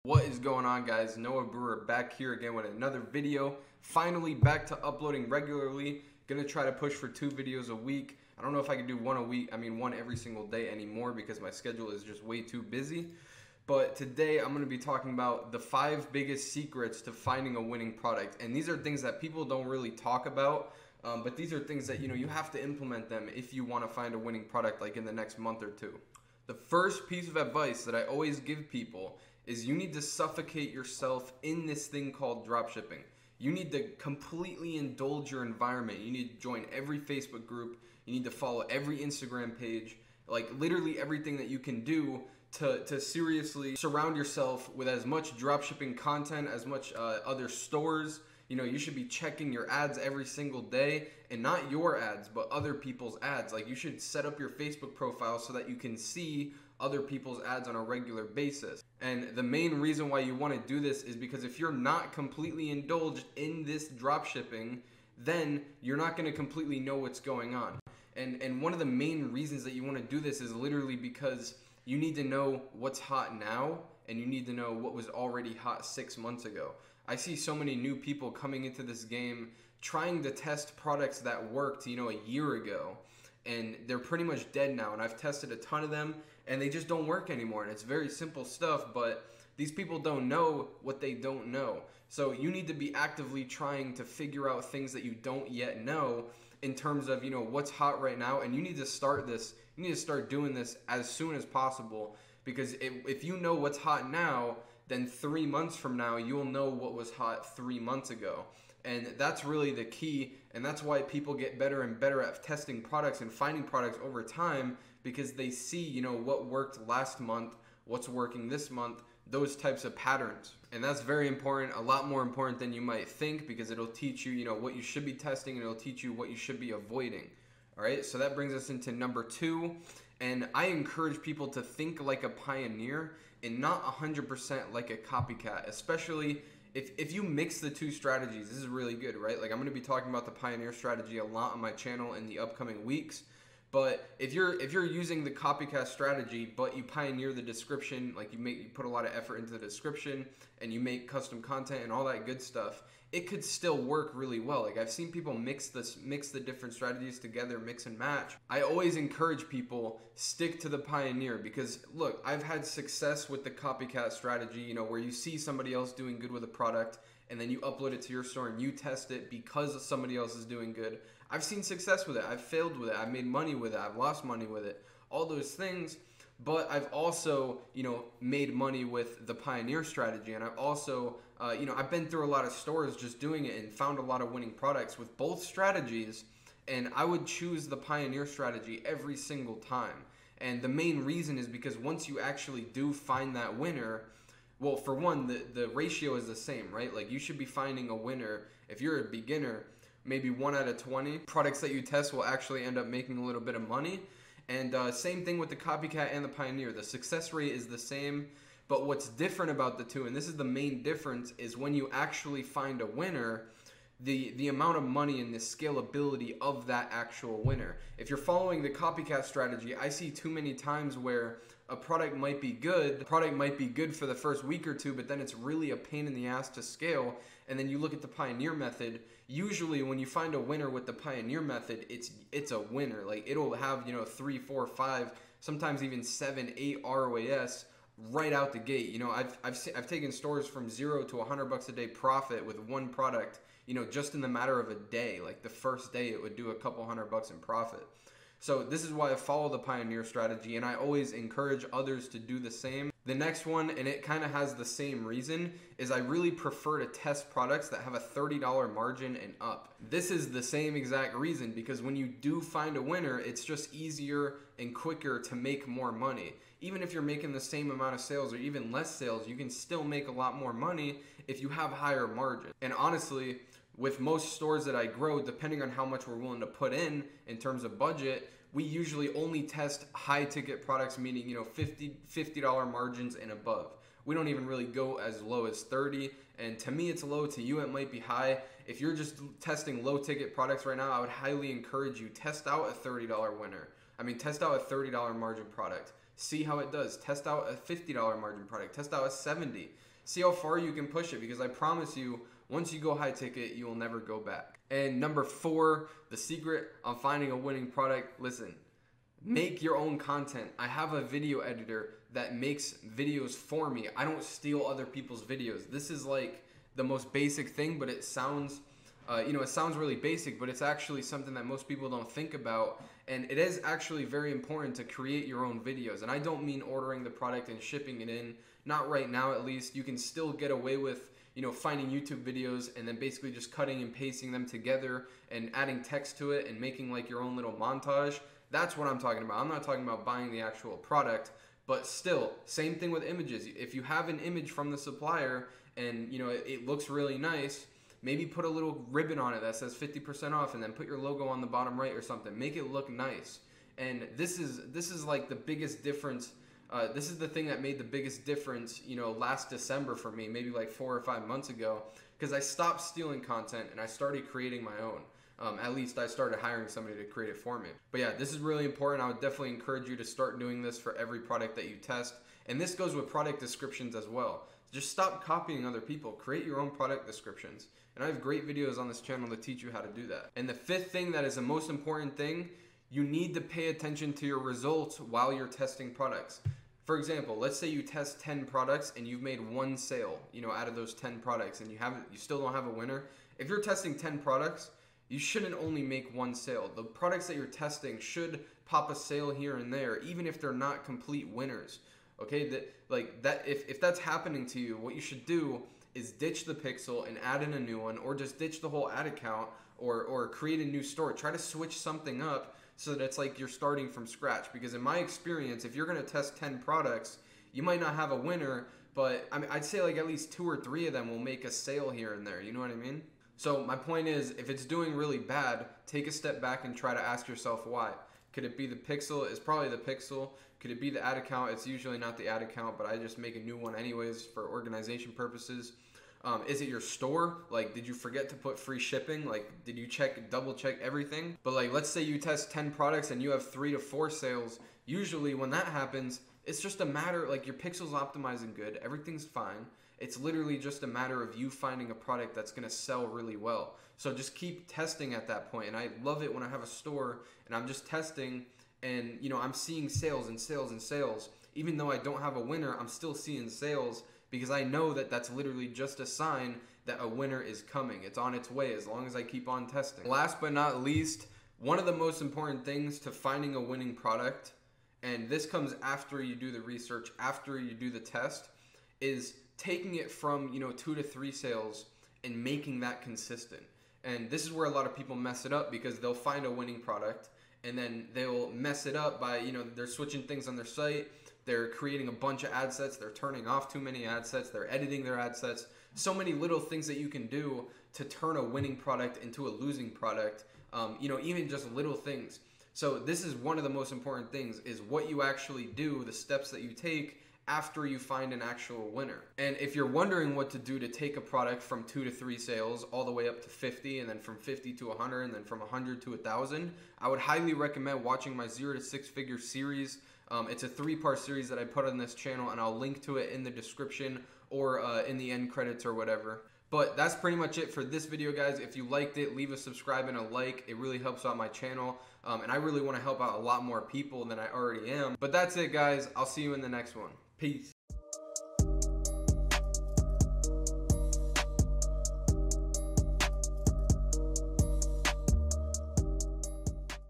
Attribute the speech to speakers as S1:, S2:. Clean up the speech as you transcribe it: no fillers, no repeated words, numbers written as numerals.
S1: What is going on, guys? Noah Brewer back here again with another video. Finally back to uploading regularly. Gonna try to push for 2 videos a week. I don't know if I can do one a week, one every single day anymore because my schedule is just way too busy. But today I'm gonna be talking about the 5 biggest secrets to finding a winning product. And these are things that people don't really talk about, but these are things that you have to implement them if you wanna find a winning product like in the next month or 2. The first piece of advice that I always give people is you need to suffocate yourself in this thing called dropshipping. You need to completely indulge your environment. You need to join every Facebook group. You need to follow every Instagram page, like literally everything that you can do to seriously surround yourself with as much dropshipping content, as much other stores. You should be checking your ads every single day, and not your ads, but other people's ads. Like, you should set up your Facebook profile so that you can see other people's ads on a regular basis. And the main reason why you want to do this is because if you're not completely indulged in this dropshipping, then you're not going to completely know what's going on. And one of the main reasons that you want to do this is literally because you need to know what's hot now, and you need to know what was already hot 6 months ago. I see so many new people coming into this game trying to test products that worked, a year ago, and they're pretty much dead now. And I've tested a ton of them, and they just don't work anymore. And it's very simple stuff, but these people don't know what they don't know. So you need to be actively trying to figure out things that you don't yet know in terms of, what's hot right now. And you need to start this. You need to start doing this as soon as possible, because if you know what's hot now, then 3 months from now, you'll know what was hot 3 months ago. And that's really the key, and that's why people get better and better at testing products and finding products over time, because they see, what worked last month, what's working this month, those types of patterns. And that's very important, a lot more important than you might think, because it'll teach you, what you should be testing, and it'll teach you what you should be avoiding. All right, so that brings us into number 2, and I encourage people to think like a pioneer and not 100% like a copycat, especially if you mix the 2 strategies. This is really good, right? Like, I'm going to be talking about the pioneer strategy a lot on my channel in the upcoming weeks. But if you're using the copycat strategy, but you pioneer the description, like you put a lot of effort into the description, and you make custom content and all that good stuff, it could still work really well. Like, I've seen people mix the different strategies together, mix and match. I always encourage people, stick to the pioneer, because look, I've had success with the copycat strategy, where you see somebody else doing good with a product, and then you upload it to your store and you test it because somebody else is doing good. I've seen success with it. I've failed with it. I've made money with it. I've lost money with it. All those things. But I've also, made money with the pioneer strategy. And I've also, I've been through a lot of stores just doing it and found a lot of winning products with both strategies. And I would choose the pioneer strategy every single time. And the main reason is because once you actually do find that winner, well, for one, the ratio is the same, right? Like, you should be finding a winner. If you're a beginner, maybe 1 out of 20 products that you test will actually end up making a little bit of money. And same thing with the copycat and the pioneer. The success rate is the same, but what's different about the 2, and this is the main difference, is when you actually find a winner, the amount of money and the scalability of that actual winner. If you're following the copycat strategy, I see too many times where a product might be good. The product might be good for the first week or 2, but then it's really a pain in the ass to scale. And then you look at the pioneer method. Usually when you find a winner with the pioneer method, it's a winner. Like, it'll have, 3, 4, 5, sometimes even 7, 8 ROAS right out the gate. I've taken stores from 0 to $100 a day profit with one product, just in the matter of a day. Like, the first day it would do a couple $100 in profit. So this is why I follow the pioneer strategy, and I always encourage others to do the same. The next one, and it kind of has the same reason, is I really prefer to test products that have a $30 margin and up. This is the same exact reason, because when you do find a winner, it's just easier and quicker to make more money. Even if you're making the same amount of sales or even less sales, you can still make a lot more money if you have higher margin. And honestly, with most stores that I grow, depending on how much we're willing to put in terms of budget, we usually only test high ticket products, meaning, $50 margins and above. We don't even really go as low as 30, and to me it's low, to you it might be high. If you're just testing low ticket products right now, I would highly encourage you, test out a $30 winner. Test out a $30 margin product. See how it does. Test out a $50 margin product. Test out a $70. See how far you can push it, because I promise you, once you go high ticket, you will never go back. And number 4, the secret on finding a winning product, listen, make your own content. I have a video editor that makes videos for me. I don't steal other people's videos. This is like the most basic thing, but it sounds, it sounds really basic, but it's actually something that most people don't think about. And it is actually very important to create your own videos. And I don't mean ordering the product and shipping it in. Not right now, at least. You can still get away with, finding YouTube videos and then basically just cutting and pasting them together and adding text to it and making like your own little montage. That's what I'm talking about. I'm not talking about buying the actual product, but still, same thing with images. If you have an image from the supplier and it looks really nice, maybe put a little ribbon on it that says 50% off and then put your logo on the bottom right or something. Make it look nice. And this is like the biggest difference. This is the thing that made the biggest difference, last December for me, maybe like 4 or 5 months ago, because I stopped stealing content and I started creating my own. At least I started hiring somebody to create it for me. But yeah, this is really important. I would definitely encourage you to start doing this for every product that you test. And this goes with product descriptions as well. Just stop copying other people. Create your own product descriptions. And I have great videos on this channel to teach you how to do that. And the 5th thing that is the most important thing, you need to pay attention to your results while you're testing products. For example, let's say you test 10 products and you've made 1 sale, out of those 10 products, and you still don't have a winner. If you're testing 10 products, you shouldn't only make 1 sale. The products that you're testing should pop a sale here and there, even if they're not complete winners. Okay, if that's happening to you, what you should do is ditch the pixel and add in a new one, or just ditch the whole ad account, or create a new store. Try to switch something up so that it's like you're starting from scratch. Because in my experience, if you're gonna test 10 products, you might not have a winner, but I'd say like at least 2 or 3 of them will make a sale here and there. You know what I mean? So my point is, if it's doing really bad, take a step back and try to ask yourself why. Could it be the pixel? It's probably the pixel. Could it be the ad account? It's usually not the ad account, but I just make a new one anyways for organization purposes. Is it your store? Like, did you forget to put free shipping? Like, did you double check everything? But like, let's say you test 10 products and you have 3 to 4 sales. Usually when that happens, it's just a matter, like your pixel's optimizing good, everything's fine. It's literally just a matter of you finding a product that's gonna sell really well. So just keep testing at that point. And I love it when I have a store and I'm just testing and I'm seeing sales and sales and sales. Even though I don't have a winner, I'm still seeing sales, because I know that that's literally just a sign that a winner is coming. It's on its way as long as I keep on testing. Last but not least, one of the most important things to finding a winning product, and this comes after you do the research, after you do the test, is taking it from 2 to 3 sales and making that consistent. And this is where a lot of people mess it up, because they'll find a winning product and then they'll mess it up by they're switching things on their site. They're creating a bunch of ad sets. They're turning off too many ad sets. They're editing their ad sets. So many little things that you can do to turn a winning product into a losing product. Even just little things. So this is one of the most important things, is what you actually do, the steps that you take after you find an actual winner. And if you're wondering what to do to take a product from 2 to 3 sales all the way up to 50, and then from 50 to 100, and then from 100 to 1,000, I would highly recommend watching my 0 to 6 figure series. It's a 3-part series that I put on this channel, and I'll link to it in the description or in the end credits or whatever. But that's pretty much it for this video, guys. If you liked it, leave a subscribe and a like. It really helps out my channel, and I really want to help out a lot more people than I already am. But that's it, guys. I'll see you in the next one. Peace.